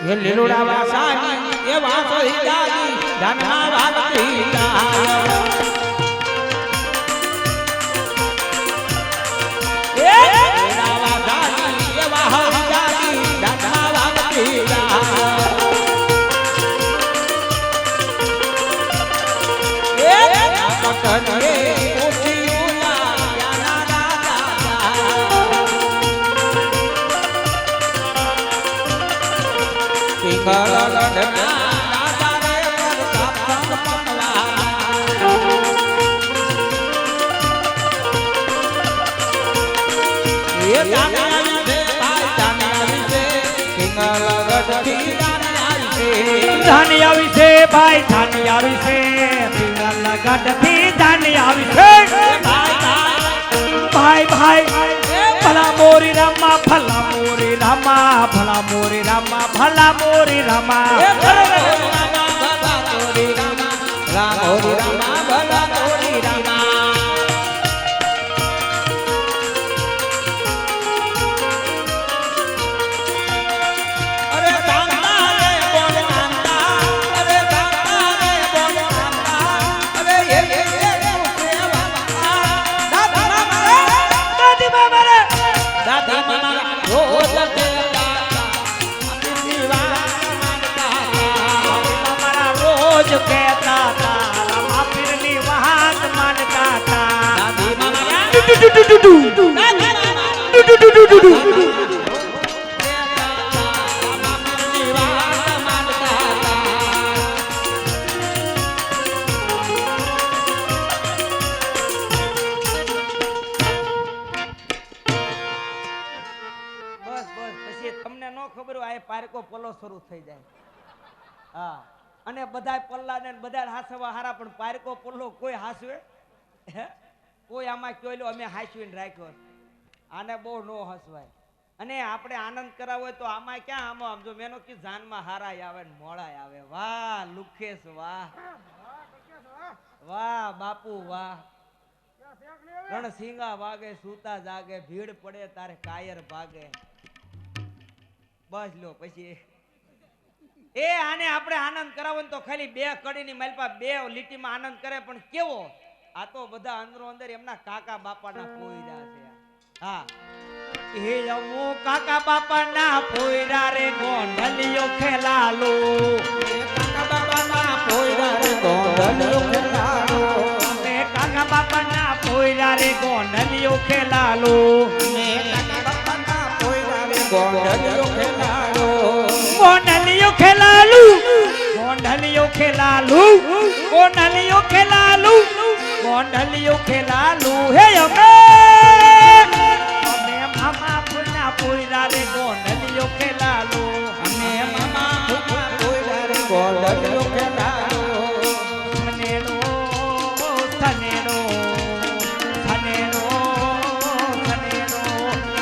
એ લીલુડા વાસાની એ વાસો હિજાજી ધનના વાગતી જાય એ લીલુડા વાસાની એ વાસો હિજાજી ધનના વાગતી જાય એ કટને ઓછી ઓલા યાના દાદા પિંગળ લડના દાદા રે પ્રતાપ પકલા એ દાના વિશે ભાઈ દાના વિશે પિંગળ લડથી દાના વિશે ધાનિયા વિશે ભાઈ ધાનિયા વિશે પિંગલ ગઢથી ધાનિયા વિશે ભાઈ ભાઈ ભલા મોરી રામા ભલા મોરી રામા ભલા મોરી રામા ભલા મોરી રામા રામ હોરી રામા ભલા હોરી રામા અરે કાંતા રે બોલ કાંતા અરે કાંતા રે બોલ કાંતા અરે એ સેવા દાદી મામા રે દાદી મામા રોજ દેતા રોજ કહેતા હતા રામા પીરની વાત માનતા હતા દાદી મામા બસ બસ પછી તમને નો ખબર હોય આ પારકો પલ્લો શરૂ થઈ જાય હા અને બધાય પલ્લા ને બધાય હાસવા હારા પણ પારકો પલ્લો કોઈ હાસવે હે કોઈ આમાં કહેલો અમે હાસવીને રાખ્યો આને બહુ નો હસવાય અને આપણે આનંદ કરાવો હોય તો આમાં ક્યાં આમાં આમ જો મેનો કે જાનમાં હારાય આવે ને મોળાય આવે વાહ લુખેશ વાહ વાહ બાપુ વાહ રણસિંગા વાગે સૂતા જાગે ભીડ પડે તારે કાયર ભાગે બસ લો પછી એ આને આપણે આનંદ કરાવો ને તો ખાલી બે કડીની માલપા બે લીટીમાં આનંદ કરે પણ કેવો આ તો બધા અંદરો અંદર એમના કાકા બાપાના પોયરા છે હા હે અમો કાકા બાપાના પોયરા રે ગોંડલિયો ખેલાલો કાકા બાબાના પોયરા રે ગોંડલિયો ખેલાલો મે કાકા બાપાના પોયરા રે ગોંડલિયો ખેલાલો મે કાકા બાબાના પોયરા રે ગોંડલિયો ખેલાલો ગોંડલિયો ખેલાલુ ગોંડલિયો ખેલાલુ ગોંડલિયો ખેલાલુ ગોંડલિયો ખેલાલુ હે અમે મામા પુના પોયરા રે ગોંડલિયો ખેલાલુ અમે મામા ભૂખા પોયરા રે ગોંડલિયો ખેલાલો સનેડો સનેડો સનેડો સનેડો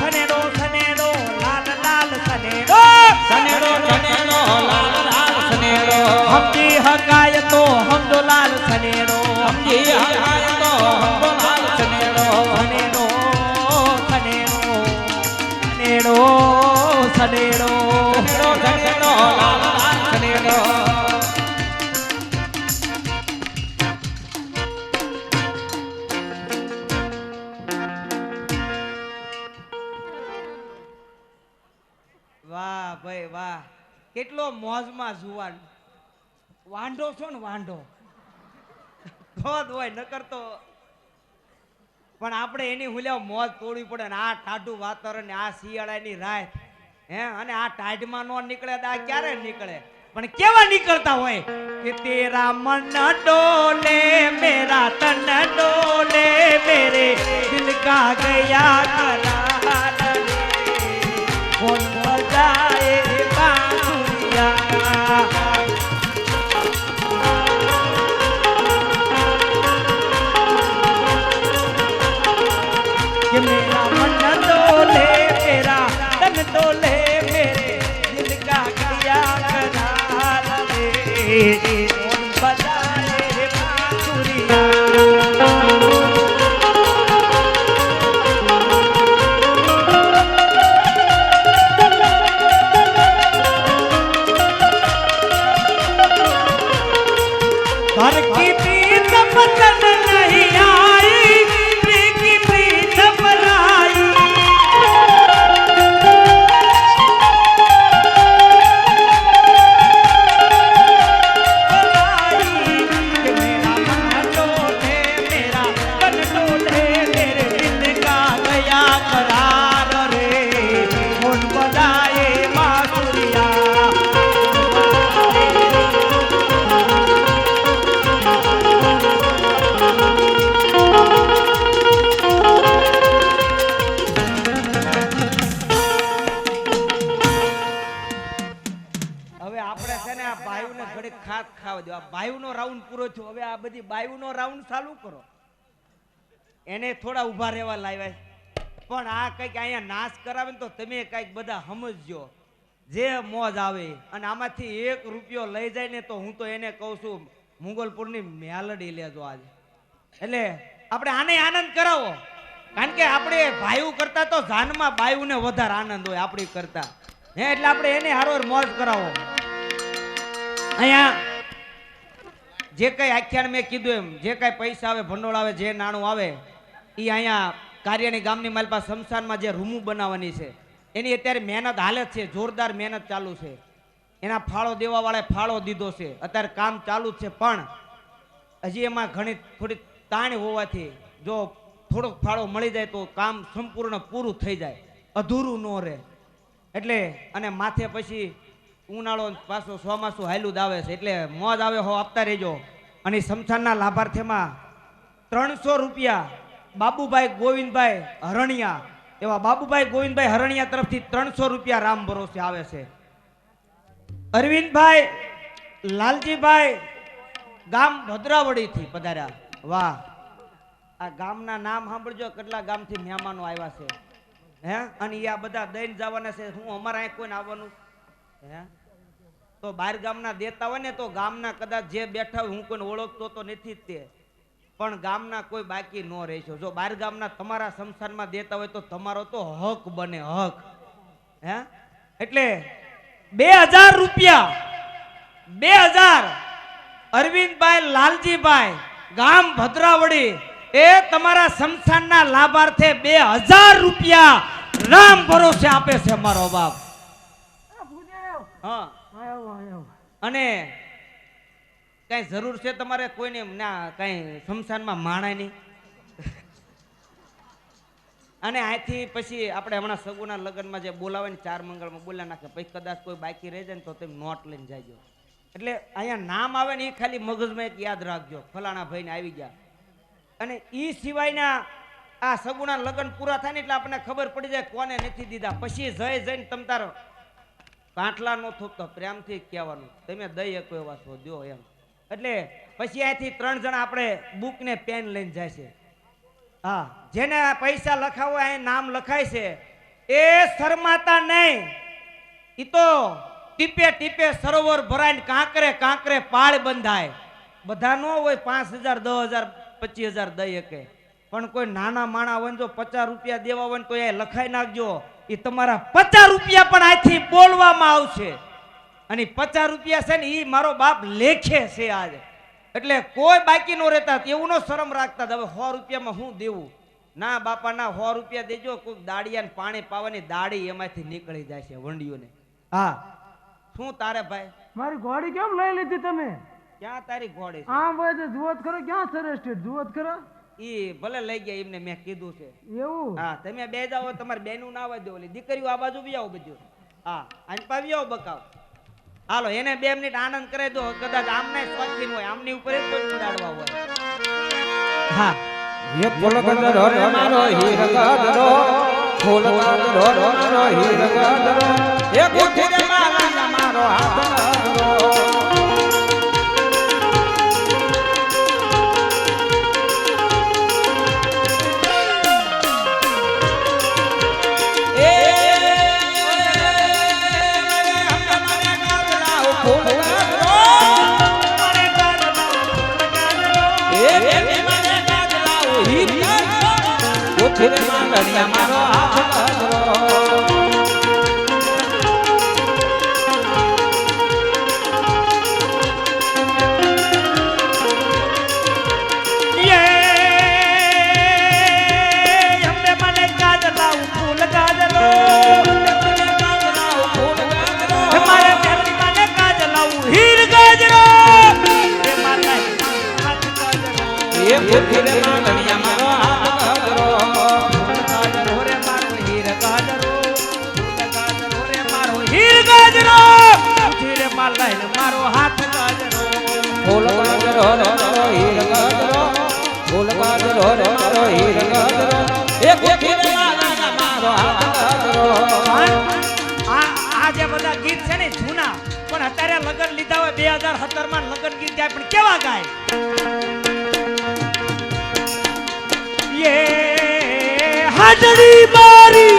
સનેડો સનેડો લાલ લાલ સનેડો સનેડો સનેડો લાલ લાલ સનેડો હમજી હગાય તો હમજો લાલ સનેડો સમજી હગાય તો હમજો લાલ સનેડો સનેડો સનેડો સનેડો સનેડો સનેડો સનેડો લાલ લાલ સનેડો વાહ ભાઈ વાહ કેટલો મોજમાં જુવાન વાંઢો છો ને વાંઢો ખોદ હોય ન કરતો પણ આપણે એની હુલ્યા મોજ તોડવી પડે ને આ ઠાઠું વાતાવરણ આ શિયાળાની રાત હે અને આ ટાઢમાં નો નીકળે તો આ ક્યારે નીકળે પણ કેવા નીકળતા હોય કે તેરા મન ડોલે મેરા તન ડોલે મેરે દિલ કા ગયા करार कौन बजाए बांसुरिया कि मेरा मन डोले तेरा तन डोले मेरे दिल का किया करार कौन बजाए बांसुरिया શાક ખાવા દો. આ બાયુનો રાઉન્ડ પૂરો થયો, હવે આ બધી બાયુનો રાઉન્ડ ચાલુ કરો. એને થોડા ઊભા રહેવા લાવ્યા, પણ આ કંઈક અહીંયા નાશ કરાવે ને તો તમે કંઈક બધા સમજજો, જે મોજ આવે. અને આમાંથી 1 રૂપિયો લઈ જાય ને તો હું તો એને કહું છું મુગલપુરની મેલડી લેજો આજે. એટલે આપણે આને આનંદ કરાવો, કારણ કે આપણે ભાઈઓ કરતા તો જાનમાં બાયુને વધારે આનંદ હોય આપણી કરતા. એટલે આપણે એને હારોર મોજ કરાવો. અહીંયા જે કઈ આખ્યાન મેં કીધું એમ, જે કઈ પૈસા આવે, ભંડોળ આવે, જે નાણું આવે, એ અહીંયા કાર્યની ગામની માલપા શમશાનમાં જે રૂમું બનાવવાની છે એની અત્યારે મહેનત હાલે છે, જોરદાર મહેનત ચાલુ છે. એના ફાળો દેવા વાળાએ ફાળો દીધો છે, અત્યારે કામ ચાલુ જ છે. પણ હજી એમાં ઘણી થોડી તાણ હોવાથી જો થોડોક ફાળો મળી જાય તો કામ સંપૂર્ણ પૂરું થઈ જાય, અધૂરું ન રહે. એટલે અને માથે પછી ઉનાળો પાછો ચોમાસું હાયલું જ આવે છે, એટલે મોજ આવે હો આપતા રહેજો. અને શમશાનના લાભાર્થીમાં 300 રૂપિયા બાબુભાઈ ગોવિંદભાઈ હરણિયા, એવા બાબુભાઈ ગોવિંદભાઈ હરણિયા તરફથી 300 રૂપિયા રામ ભરોસે આવે છે. અરવિંદભાઈ લાલજીભાઈ ગામ ભદ્રાવડી થી પધાર્યા. વાહ, આ ગામના નામ સાંભળજો, કેટલા ગામથી મહેમાનો આવ્યા છે. હે, અને આ બધા દઈને જવાના છે. હું અમારા અહીં કોઈને આવવાનું હે, તો બહાર ગામના દેતા હોય ને તો ગામના કદાચ જે બેઠા હોય, હું કોઈને ઓળખતો તો નથી જ તે, પણ ગામના કોઈ બાકી ન રહેશો. જો બહાર ગામના તમારા શમશાનમાં દેતા હોય તો તમારો તો હક બને, હક. હે, એટલે 2000 રૂપિયા, 2000 અરવિંદભાઈ લાલજીભાઈ ગામ ભદ્રાવડી, એ તમારા શમશાનના લાભાર્થે 2000 રૂપિયા રામ ભરોસે આપે છે મારો બાપ. હા, અને કઈ જરૂર છે તમારે કોઈને ના કઈ શમશાનમાં માણાની? અને આથી પછી આપણે હમણાં સગુના લગ્નમાં જે બોલાવે ને 4 મંગળમાં બોલા નાખે, પછી કદાચ કોઈ બાકી રહી જાય ને તો તમે નોટ લઈને જાજો. એટલે અહીંયા નામ આવે ને એ ખાલી મગજમાં એક યાદ રાખજો, ફલાણા ભાઈને આવી ગયા. અને એ સિવાયના આ સગુના લગ્ન પૂરા થાય ને એટલે આપણને ખબર પડી જાય કોને નથી દીધા. પછી જઈને તમ તારો કાંઠલા નો થોપતો, પ્રેમથી કહેવાનું તમે દઈ શકો એવા છો દો એમ. એટલે પછી અહીંથી 3 જણા આપણે બુક ને પેન લઈને જાય છે. હા, જેને પૈસા લખાવો અહીં નામ લખાય છે એ શરમાતા નહીં. ઈ તો ટીપે ટીપે સરોવર ભરાઈને કાંકરે કાંકરે પાળ બંધાય. બધા નો હોય 5000 10000 25000 દઈ શકે, પણ કોઈ નાના માણા હોય જો 50 રૂપિયા દેવા હોય તો એ લખાઈ નાખજો. એ તમારા 50 રૂપિયા પણ આથી બોલવામાં આવશે. અને 50 રૂપિયા છે ને એ મારો બાપ લેખે છે આજે. એટલે કોઈ બાકી નો રહેતા, એવું નો શરમ રાખતા. હવે 100 રૂપિયામાં હું દેવું? ના બાપા ના, 100 રૂપિયા દેજો. કોઈ દાડિયાને પાણી પાવાની દાડી એમાંથી નીકળી જાય છે વંડીઓને. હા, શું તારે ભાઈ? મારી ઘોડી કેમ લઈ લીધી તમે? ક્યાં તારી ઘોડી? આમ હોય જુવત કરો, ક્યાં સરસ જુવત કરો. ઈ ભલે લઈ ગયા, એમને મેં કીધું છે. એવું? હા, તમે બે જાઓ, તમારે બેનું ના આવવા દો. ઓલી દીકરીઓ આ બાજુ બી આવો બધું. હા, આજ પાવી આવો બકાવ. હાલો, એને 2 મિનિટ આનંદ કરે દો. કદાચ આમને શોખીન હોય, આમની ઉપર જ કોઈ ઉડાડવા હોય. હા, ये फूलगदरो मारो हीरगदरो, फूलगदरो मारो हीरगदरो, ये गुठीरे मारो हाथगदरो. गुठीरे मारो हाथगदरो. गुठीरे मारो हाथगदरो. મારો હાથ ગાજરો, फूलगदरो मारो हीरगदरो, फूलगदरो मारो हीरगदरो, ये गुठीरे मारो हाथगदरो. આ જે બધા ગીત છે ને જૂના, પણ અત્યારે લગ્ન લીધા હોય 2017 માં લગ્ન ગીત ગાય પણ કેવા ગાય? યે હાડડી મારી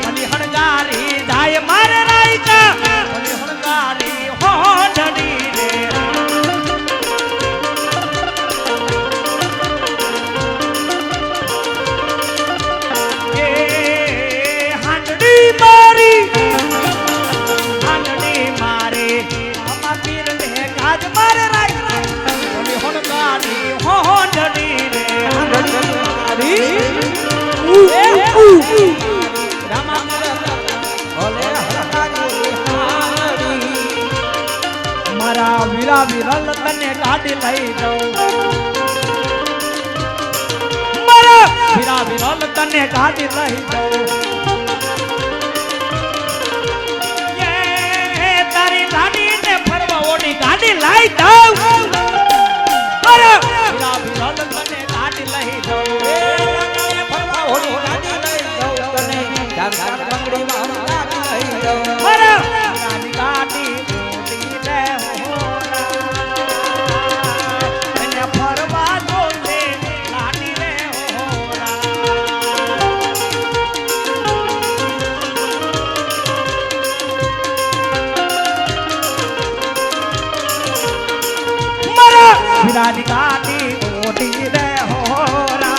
મની હણગારી જાય મારે રાઈકા મની હણગારી હોડડી રે એ હાડડી મારી આમા પીર ને ગાજ મારે રાઈકા મની હણગારી હોડડી રે હાડડી મારા વીરા વિરલ તને ગાડી લઈ જાઉં મારા વીરા વિરલ તને ગાડી લઈ જાઉં તારી ગાડી ને ફરવા ઓડી ગાડી લઈ જાઉં મારા વીરા વિરલ તને ગાડી લઈ જાઉં ગાડી ઓટી રે હોરા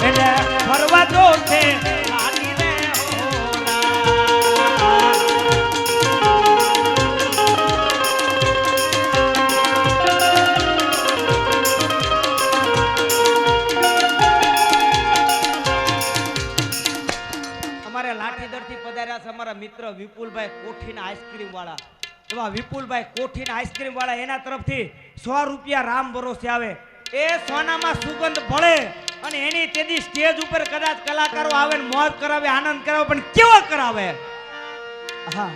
એટલે ફરવા જો છે ગાડી રે હોરા અમારે લાઠીદરથી પધાર્યા છે અમારા મિત્ર વિપુલભાઈ કોઠીના આઈસ્ક્રીમ વાળા. એવા વિપુલભાઈ કોઠીના આઈસ્ક્રીમ વાળા એના તરફથી 100 રૂપિયા રામ ભરોસે આવે. એ સોનામાં સુગંધ ભળે અને એની તેદી સ્ટેજ ઉપર કદાચ કલાકારો આવે ને મોજ કરાવે આનંદ કરાવે પણ કેવો કરાવે. હા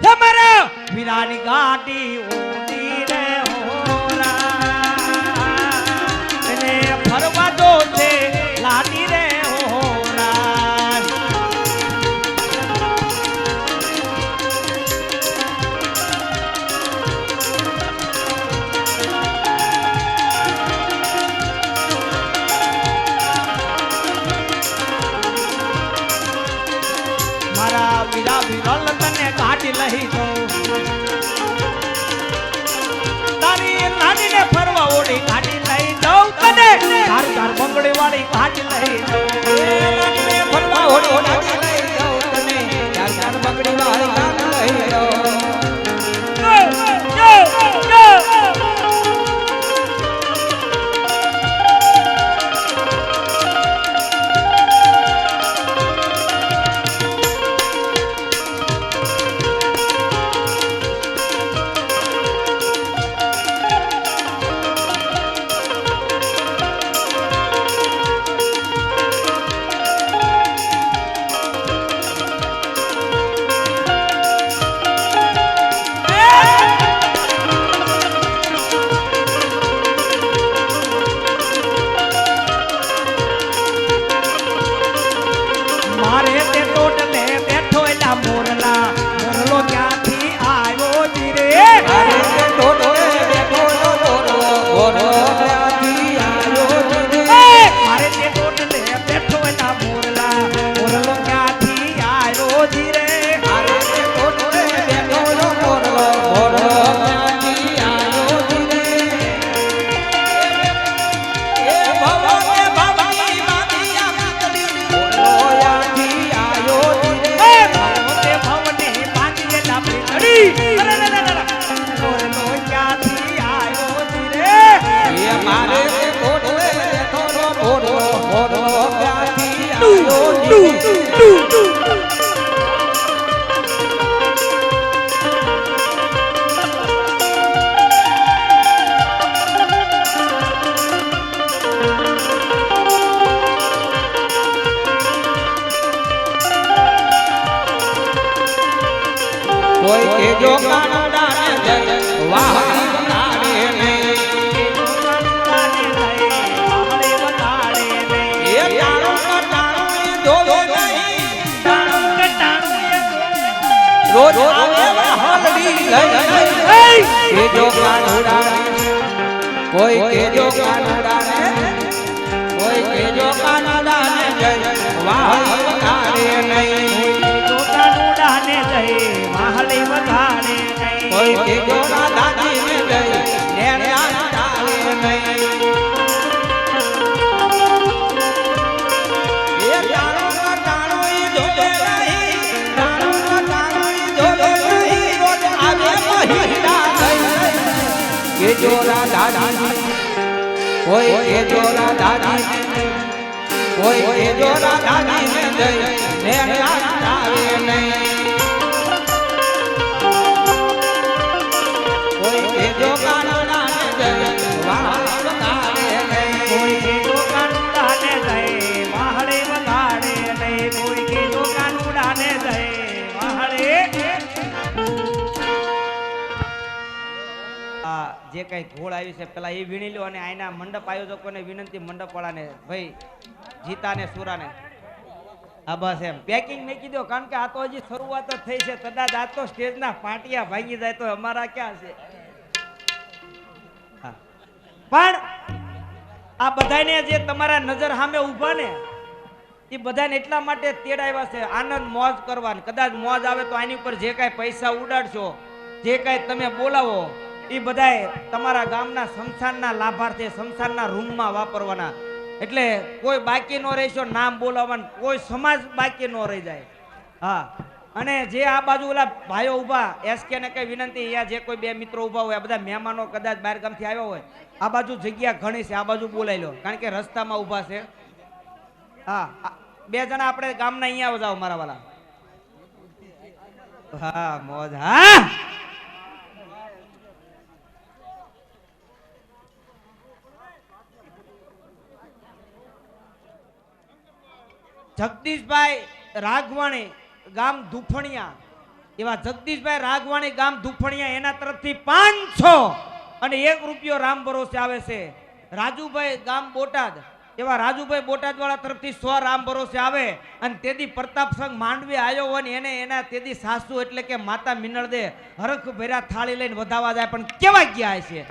તમારા વીરાની ગાડી ઓડી રે હોરા એને ફરવા દો છે લાડી રે વીરા વિરલ તને ગાડી લઈ જાઉં તારી લાડીને ફરવા ઓડી ગાડી લઈ જાઉં તને ધાર ધાર બંગડી વાળી ગાડી લઈ જાઉં લાડીને ફરવા ઓડી ગાડી લઈ જાઉં તને ધાર ધાર બંગડી વાળી ગાડી લઈ જાઉં કોઈ કેજો કાનડાને જય વાહી વતાડે નહીં, વાહી વતાડે નહીં, રોજ આવે હલડી લઈ કેજો કાનુડાને કોઈ કેજો કાનુડાને કોઈ કેજો કાનુડાને જય વાહલ વગાડે નહીં કેજો કાનુડાને જય વાહલ વગાડે નહીં કોઈ કેજો રાધાજીને જય નેણા ચાલે નહીં એ તારો કટાણો ઈ જોડે નહીં તારો કટાણો ઈ જોડે નહીં રોજ આવે મહિલા થઈ કેજો રાધાજી કોઈ કેજો રાધાજી કોઈ કેજો રાધાજીને જય નેણા ચાલે નહીં કોઈ કેજો કાનુડાને જય વાહલ વગાડે નહીં કોઈ કેજો કાનુડાને જય વાહલ વગાડે નહીં કોઈ કેજો કાનુડાને જય વાહલ આ જે કઈ ધૂળ આવી છે પેલા એ વીણી લો અને આના મંડપ આયોજકોને વિનંતી મંડપવાળાને ભાઈ જીતાને સુરાને હા બસ એમ પેકિંગ મૂકી દો કારણ કે આ તો હજી શરૂઆત જ થઈ છે કદાચ આ તો સ્ટેજના પાટિયા ભાંગી જાય તો અમારા ક્યાં છે હા. પણ આ બધાને જે તમારા નજર સામે ઊભા ને એ બધાને એટલા માટે તેડાવ્યા છે આનંદ મોજ કરવાની કદાચ મોજ આવે તો આની ઉપર જે કાંઈ પૈસા ઉડાડશો જે કાંઈ તમે બોલાવો એ બધાય તમારા ગામના સંસ્થાનના લાભાર્થી સંસ્થાનના રૂમમાં વાપરવાના એટલે કોઈ બાકી ન રહેશો નામ બોલાવવાનું કોઈ સમાજ બાકી ન રહી જાય હા અને જે આ બાજુ ઓલા ભાઈઓ ઊભા એસકે ને કઈ વિનંતી અહીંયા જે કોઈ બે મિત્રો ઊભા હોય આ બધા મહેમાનો કદાચ બહાર ગામથી આવ્યા હોય આ બાજુ જગ્યા ઘણી છે આ બાજુ બોલાવી લો કારણ કે રસ્તામાં ઊભા છે હા બે જણા આપણે ગામના અહીંયા જાઓ મારા વાલા હા મોજ હા જગદીશભાઈ રાઘવાણી ગામ ધુફણિયા એવા જગદીશભાઈ રાઘવાણી ગામ ધુફણિયા એના તરફથી 500 અને 1 રૂપિયો રામ ભરોસે આવે છે રાજુભાઈ ગામ બોટાદ એવા રાજુભાઈ બોટાદ વાળા તરફથી 100 રામ ભરોસે આવે અને તેદી પ્રતાપ સંઘ માંડવી આવ્યો હોય ને એને એના તેદી સાસુ એટલે કે માતા મિનળ દે હરખ ભેરા થાળી લઈને વધાવા જાય પણ કેવા ગયા છે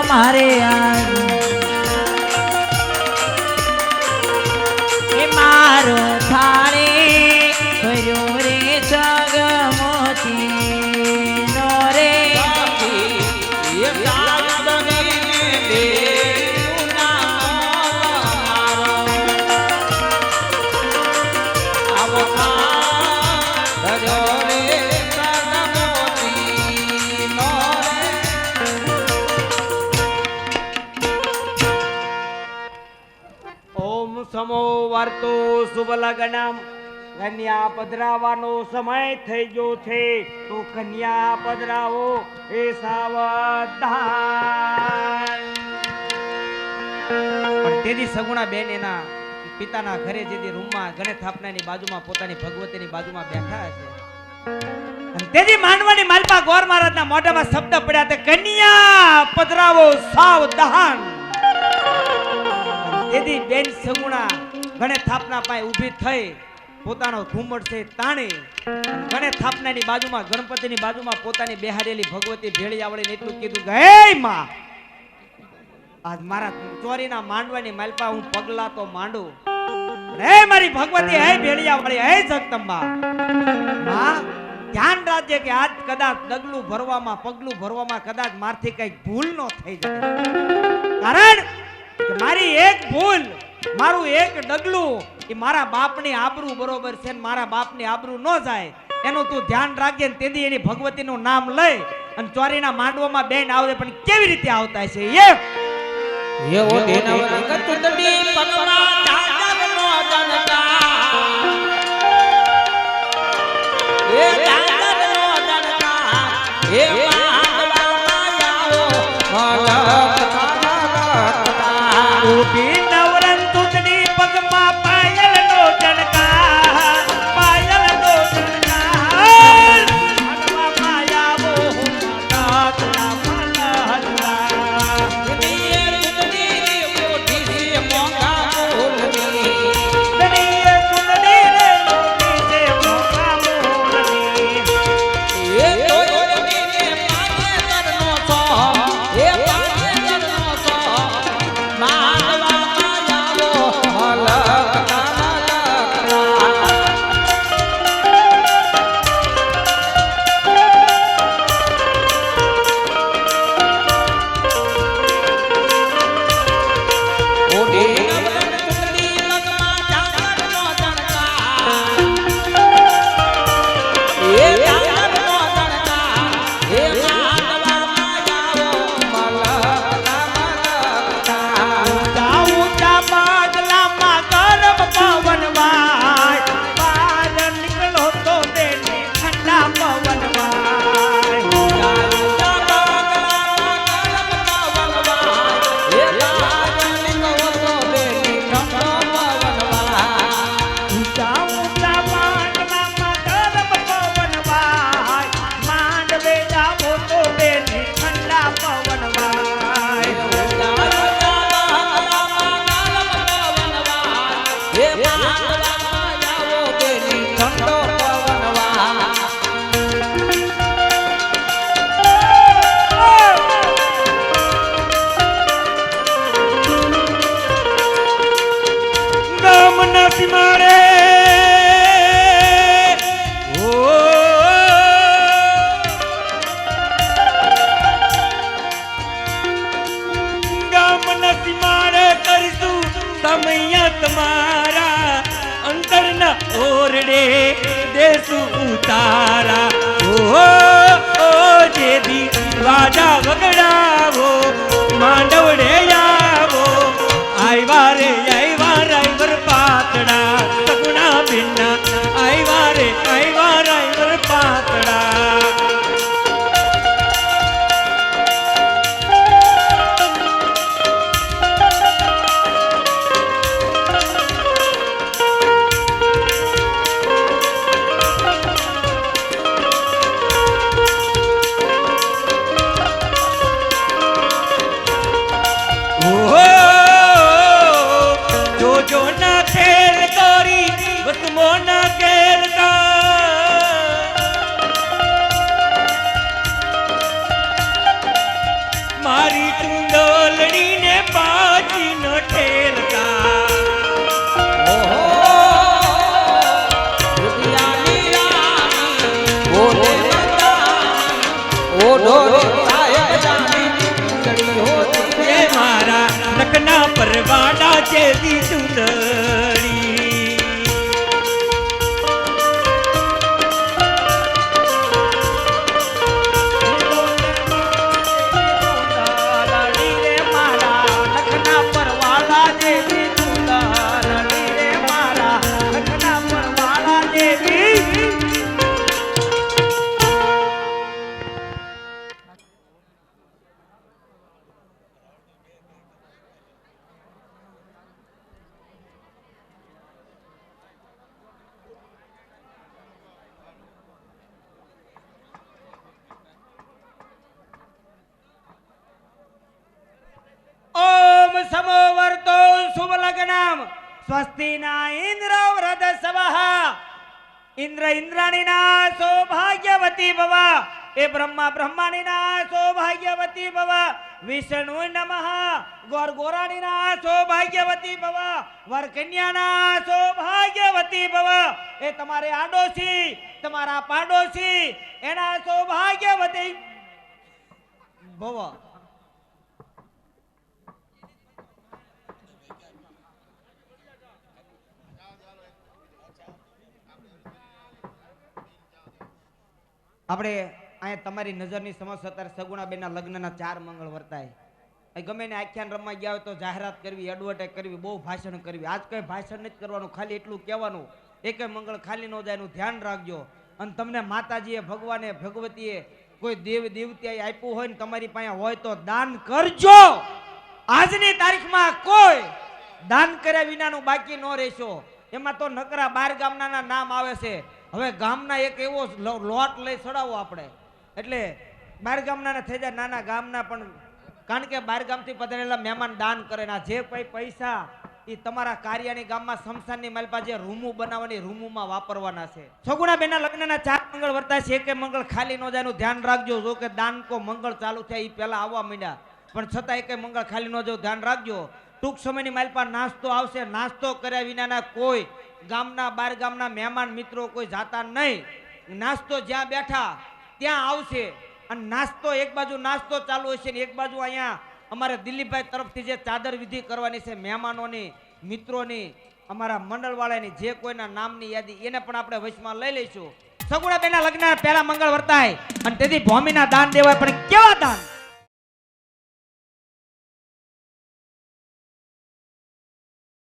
મારે મારો થાળે ભર્યો રે જગમોતી નો રે સમો વાર્તો શુભ લગ્નમ કન્યા પધરાવાનો સમય થઈ ગયો છે તો કન્યા પધરાવો એ સાવધાન. પણ તેથી સગુણા બેન એના પિતાના ઘરે જેથી રૂમમાં ગણેશ સ્થાપનાની બાજુમાં પોતાની ભગવતીની બાજુમાં બેઠા છે અને તેથી માંડવાની માલપા ગોર મહારાજના મોઢામાં શબ્દ પડ્યા તે કન્યા પધરાવો સાવધાન. તેથી બેન સગુણા ગણેશ સ્થાપના પાસે ઊભી થઈ પોતાનો ઘૂમટ છે તાણે ગણેશ સ્થાપનાની બાજુમાં ગણપતિની બાજુમાં પોતાની બેહાડેલી ભગવતી ભેળી આવડીને એટલું કીધું કે હે માં, આજ મારા ચોરીના માંડવાની માલપા હું પગલા તો માંડું. હે મારી ભગવતી, હે ભેળિયા વાળી, હે જગદંબા, માં ધ્યાન રાખજે કે આજ કદાચ પગલું ભરવામાં કદાચ મારથી કઈક ભૂલ ન થઈ જાય. કારણ કે મારી એક ભૂલ, મારું એક ડગલું એ મારા બાપની આબરૂ બરોબર છે ને મારા બાપની આબરૂ ન જાય એનું તું ધ્યાન રાખજે ને તેથી એની ભગવતીનું નામ લઈ અને ચોરીના માંડવામાં બેન આવે પણ કેવી રીતે આવતા છે એવો દિનવર કતુંડી પગમાં ચાંદનો જનકા એ ચાંદનો જનકા એ માંગવામાં આવો ઊભી નવરન તુતડી પગમાં પાયલનો જનકા માંગવામાં આવો નાથના મનહલા તમારા અંતરના ઓરડે દેસુ ઉતારા ઓ જેદી વાજા વગડાવો માંડવડે આવો આયવા રે રાયવર પાતડા સગુણા બિના આયવા રાયવર પાતડા મારી ચુંદલડી ને પાછી ન ઠેરતા મારા નકના પરવાડા જેવી ચુંદડી પરવાડા જેવી ચુંદડી સમો વર્તો શુભ લગ્નમ સ્વસ્તિના ઇન્દ્ર વૃધસ્વઃ ઇન્દ્ર ઇન્દ્રાણીના સૌભાગ્યવતી ભવ એ બ્રહ્મા બ્રહ્માણીના સૌભાગ્યવતી ભવ વિષ્ણુ નમઃ ગોર ગોરાણીના સૌભાગ્યવતી ભવ વર કન્યાના સૌભાગ્યવતી ભવ એ તમારે આડોશી તમારા પાડોશી એના સૌભાગ્યવતી ભવ આપણે અહીંયા તમારી નજરની સમક્ષ અત્યારે સગુણાબેનના લગ્નના 4 મંગળ વર્તાય. અહીં ગમે ને આખ્યાન રમવા ગયા હોય તો જાહેરાત કરવી, એડવર્ટાઈઝ કરવી, બહુ ભાષણ કરવી. આજ કઈ ભાષણ નથી કરવાનું, ખાલી એટલું કહેવાનું એકે મંગળ ખાલી ન જાય એનું ધ્યાન રાખજો. અને તમને માતાજીએ ભગવાને ભગવતીએ કોઈ દેવ દેવતાએ આપ્યું હોય ને તમારી પાસે હોય તો દાન કરજો. આજની તારીખમાં કોઈ દાન કર્યા વિનાનું બાકી ન રહેશો. એમાં તો નકરા 12 ગામના નામ આવે છે. હવે ગામના એક એવો લોટ લઈ ચડાવો આપણે, એટલે 12 ગામના થઈ જાય નાના ગામના, પણ કારણ કે 12 ગામથી પધારેલા મહેમાન દાન કરે. ના જે પૈસા એ તમારા કાર્યાની ગામમાં શમશાનની માલપા જે રૂમો બનાવવાની રૂમોમાં વાપરવાના છે. સગુણાબેનના લગ્નના 4 મંગળ વર્તાય છે. એક મંગળ ખાલી ન જાય એનું ધ્યાન રાખજો. જો કે દાન કો મંગળ ચાલુ થાય એ પહેલા આવવા માંડ્યા, પણ છતાં એક મંગળ ખાલી ન જાય ધ્યાન રાખજો. ટૂંક સમયની માલપા નાસ્તો આવશે. નાસ્તો કર્યા વિનાના કોઈ ગામના 12 ગામના મહેમાન મિત્રો કોઈ જાતા નહીં. નાસ્તો જ્યાં બેઠા ત્યાં આવશે. અને નાસ્તો એક બાજુ નાસ્તો ચાલુ હશે ને એક બાજુ અહીંયા અમારે દિલીપભાઈ તરફથી જે ચાદર વિધિ કરવાની છે મહેમાનોની, મિત્રોની, અમારા મંડળવાળાની, જે કોઈના નામની યાદી એને પણ આપણે વશમાં લઈ લઈશું. સગુણાબેનના લગ્ન પહેલા મંગળ વર્તાય અને તેથી ભૂમિના દાન દેવાય, પણ કેવા દાન?